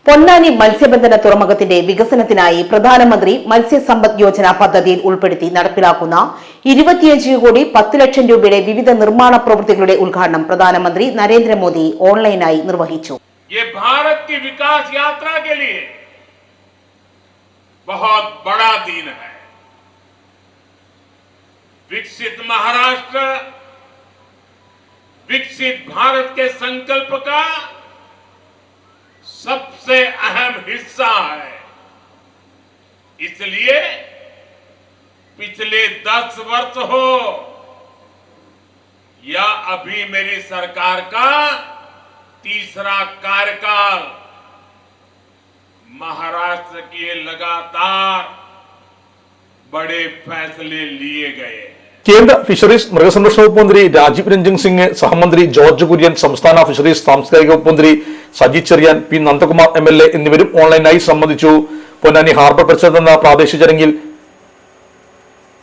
പൊന്നാനി മത്സ്യബന്ധന തുറമുഖത്തിന്റെ വികസനത്തിനായി പ്രധാനമന്ത്രി മത്സ്യസമ്പദ് യോജന പദ്ധതിയിൽ ഉൾപ്പെടുത്തി നടപ്പിലാക്കുന്ന 25 കോടി 10 ലക്ഷം രൂപയുടെ വിവിധ നിർമ്മാണ പ്രവൃത്തികളുടെ ഉദ്ഘാടനം പ്രധാനമന്ത്രി നരേന്ദ്രമോദി ഓൺലൈനായി നിർവഹിച്ചു. ये भारत की विकास यात्रा के लिए बहुत बड़ा दिन है. विकसित महाराष्ट्र विकसित भारत के संकल्प का सबसे अहम हिस्सा है. इसलिए पिछले 10 वर्ष हो या अभी मेरी सरकार का तीसरा कार्यकाल, महाराष्ट्र के लगातार बड़े फैसले लिए गए. കേന്ദ്ര ഫിഷറീസ് മൃഗസംരക്ഷണ വകുപ്പ് മന്ത്രി രാജീവ് രഞ്ജൻ സിംഗ്, സഹമന്ത്രി ജോർജ് കുര്യൻ, സംസ്ഥാന ഫിഷറീസ് സാംസ്കാരിക വകുപ്പ് മന്ത്രി സജി ചെറിയാൻ, പി നന്ദകുമാർ MLA എന്നിവരും ഓൺലൈനായി സംബന്ധിച്ചു. പൊന്നാനി ഹാർബർ പരിസരത്ത് നടന്ന പ്രാദേശിക ചടങ്ങിൽ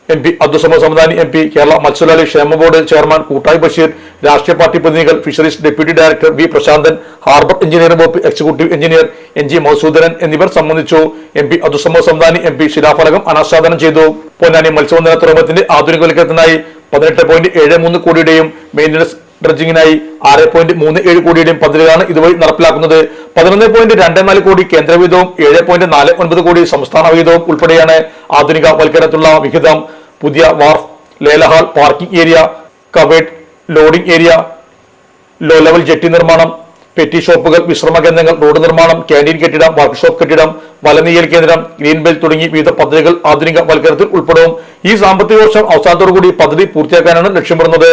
MP അബ്ദുസമദ് സമദാനി MP, കേരള മത്സ്യത്തൊഴിലാളി ക്ഷേമ ബോർഡ് ചെയർമാൻ കൂട്ടായി ബഷീർ, രാഷ്ട്രീയ പാർട്ടി പ്രതിനിധികൾ, fisheries deputy director V Prasanthan, harbour engineering വകുപ്പ് എക്സിക്യൂട്ടീവ് എഞ്ചിനീയർ NG മധുസൂദനൻ എന്നിവർ സംബന്ധിച്ചു. MP അബ്ദുസമദ് സമദാനി MP ശിലാഫലകം അനാച്ഛാദനം ചെയ്തു. പൊന്നാനി മത്സ്യബന്ധന തുറമുഖത്തിന്റെ ആധുനികവൽക്കരണത്തിനായി 18.73 കോടിയുടെയും മെയിന്റനൻസ് ഡ്രഡ്ജിംഗിനായി 6.37 കോടിയുടെയും പദ്ധതികളാണ് ഇതുവഴി നടപ്പിലാക്കുന്നത്. 11.24 കോടി കേന്ദ്ര വിഹിതവും 7.49 കോടി സംസ്ഥാന വിഹിതവും ഉൾപ്പെടെയാണ് ആധുനികവൽക്കരണത്തിലുള്ള വിഹിതം. പുതിയ വാർഫ്, ലേലഹാൾ, parking area, covered loading area, low level jetty നിർമ്മാണം, പെറ്റി ഷോപ്പുകൾ, വിശ്രമ കേന്ദ്രങ്ങൾ, റോഡ് നിർമ്മാണം, ക്യാന്റീൻ കെട്ടിടം, വർക്ക്ഷോപ്പ് കെട്ടിടം, വലനീയൽ കേന്ദ്രം, ഗ്രീൻ ബെൽറ്റ് തുടങ്ങി വിവിധ പദ്ധതികൾ ആധുനികവൽക്കരണത്തിൽ ഉൾപ്പെടും. ഈ സാമ്പത്തിക വർഷം അവസാനത്തോടുകൂടി പദ്ധതി പൂർത്തിയാക്കാനാണ് ലക്ഷ്യമിടുന്നത്.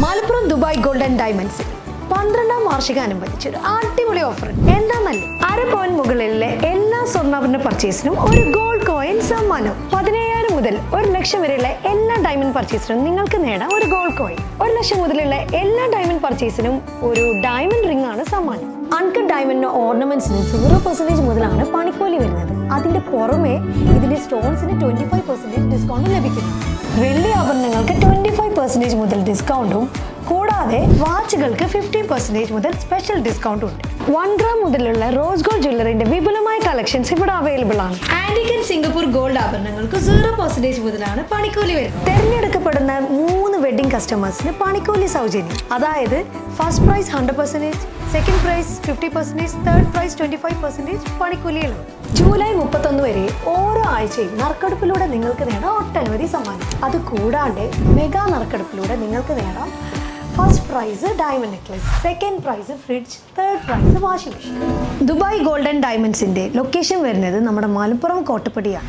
മലപ്പുറം ദുബായ് ഗോൾഡൻ ഡയമണ്ട്സ് 12ാം വാർഷികാനുബന്ധിച്ച് ഒരു അടിപൊളി ഓഫർ. എന്താന്നല്ലേ, 1/2 പവൻ മുകളിലെ എല്ലാ സ്വർണ്ണാഭരണ പർച്ചേസിനും ഒരു ഗോൾഡ് കോയിൻ സമ്മാനം. 17,000 മുതൽ 1 ലക്ഷം വരെയുള്ള എല്ലാ ഡയമണ്ട് പർച്ചേസിനും നിങ്ങൾക്ക് നേടാം ഒരു ഗോൾഡ് കോയിൻ. 1 ലക്ഷം മുതലുള്ള എല്ലാ ഡയമണ്ട് പർച്ചേസിനും ഒരു ഡയമണ്ട് റിംഗ് ആണ് സമ്മാനം. അൺകട്ട് ഡയമണ്ടിന്റെ ഓർണമെന്റ്സിന് 0% മുതലാണ് പണിക്കൂലി വരുന്നത്. അതിന്റെ പുറമെ ഇതിന്റെ സ്റ്റോൺസിന് 25% ഡിസ്കൗണ്ട് ലഭിക്കുന്നു. വെള്ളി ആഭരണങ്ങൾക്ക് 25% മുതൽ ഡിസ്കൗണ്ടും കൂടാതെ വാച്ചുകൾക്ക് 15% മുതൽ സ്പെഷ്യൽ ഡിസ്കൗണ്ടും ഉണ്ട്. 1 ഗ്രാം മുതലുള്ള റോസ് ഗോൾഡ് ജ്വല്ലറിന്റെ വിപുലമായ കളക്ഷൻസ് ഇവിടെ അവൈലബിൾ ആണ്. ആന്റിക് ആൻഡ് സിംഗപ്പൂർ ഗോൾഡ് ആഭരണങ്ങൾക്ക് 0% മുതലാണ് പണിക്കൂലി വരുന്നത്. തെരഞ്ഞെടുക്കപ്പെടുന്ന 3 വെഡിംഗ് കസ്റ്റമേഴ്സിന് പണിക്കൂലി സൗജന്യം. അതായത് first prize 100%, second prize 50%, third prize 25% പണിക്കൂലിയിലാണ്. ജൂലൈ 31 വരെ ഓരോ ആഴ്ചയും നറുക്കെടുപ്പിലൂടെ നിങ്ങൾക്ക് നേടാം ഒട്ടനവധി സമ്മാനം. അത് കൂടാണ്ട് മെഗാ നറുക്കെടുപ്പിലൂടെ നിങ്ങൾക്ക് നേടാം first prize diamond necklace, second prize fridge, third prize washing machine. Dubai golden ഡയമണ്ട്സിന്റെ ലൊക്കേഷൻ വരുന്നത് നമ്മുടെ മലപ്പുറം കോട്ടപ്പടിയാണ്.